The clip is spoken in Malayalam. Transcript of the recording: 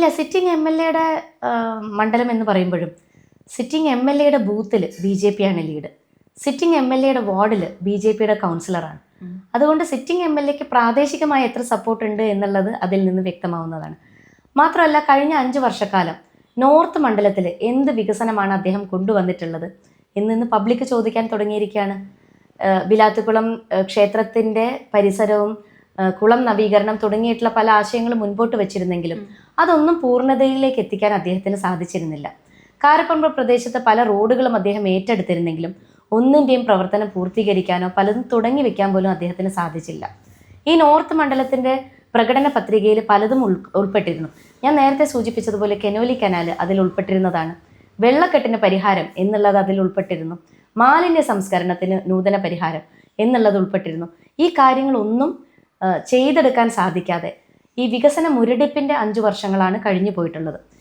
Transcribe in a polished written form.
ഇല്ല, സിറ്റിംഗ് എം എൽ എയുടെ മണ്ഡലം എന്ന് പറയുമ്പോഴും സിറ്റിംഗ് എം എൽ എയുടെ ബൂത്തിൽ BJP ആണ് ലീഡ്. സിറ്റിംഗ് എം എൽ എയുടെ വാർഡിൽ BJPയുടെ കൗൺസിലറാണ്. അതുകൊണ്ട് സിറ്റിംഗ് എം എൽ എക്ക് പ്രാദേശികമായി എത്ര സപ്പോർട്ട് ഉണ്ട് എന്നുള്ളത് അതിൽ നിന്ന് വ്യക്തമാവുന്നതാണ്. മാത്രമല്ല, കഴിഞ്ഞ 5 വർഷക്കാലം നോർത്ത് മണ്ഡലത്തിൽ എന്ത് വികസനമാണ് അദ്ദേഹം കൊണ്ടുവന്നിട്ടുള്ളത് എന്ന് പബ്ലിക് ചോദിക്കാൻ തുടങ്ങിയിരിക്കുകയാണ്. വിലാത്തുകുളം ക്ഷേത്രത്തിൻ്റെ പരിസരവും കുളം നവീകരണം തുടങ്ങിയിട്ടുള്ള പല ആശയങ്ങളും മുൻപോട്ട് വെച്ചിരുന്നെങ്കിലും അതൊന്നും പൂർണ്ണതയിലേക്ക് എത്തിക്കാൻ അദ്ദേഹത്തിന് സാധിച്ചിരുന്നില്ല. കാരപ്പറമ്പ് പ്രദേശത്ത് പല റോഡുകളും അദ്ദേഹം ഏറ്റെടുത്തിരുന്നെങ്കിലും ഒന്നിൻ്റെയും പ്രവർത്തനം പൂർത്തീകരിക്കാനോ പലതും തുടങ്ങി വെക്കാൻ പോലും അദ്ദേഹത്തിന് സാധിച്ചില്ല. ഈ നോർത്ത് മണ്ഡലത്തിൻ്റെ പ്രകടന പത്രികയിൽ പലതും ഉൾപ്പെട്ടിരുന്നു. ഞാൻ നേരത്തെ സൂചിപ്പിച്ചതുപോലെ കെനോലി കനാൽ അതിൽ ഉൾപ്പെട്ടിരുന്നതാണ്. വെള്ളക്കെട്ടിന് പരിഹാരം എന്നുള്ളത് അതിൽ ഉൾപ്പെട്ടിരുന്നു. മാലിന്യ സംസ്കരണത്തിന് നൂതന പരിഹാരം എന്നുള്ളത് ഉൾപ്പെട്ടിരുന്നു. ഈ കാര്യങ്ങളൊന്നും ചെയ്തെടുക്കാൻ സാധിക്കാതെ ഈ വികസന മുരടിപ്പിൻ്റെ 5 വർഷങ്ങളാണ് കഴിഞ്ഞു പോയിട്ടുള്ളത്.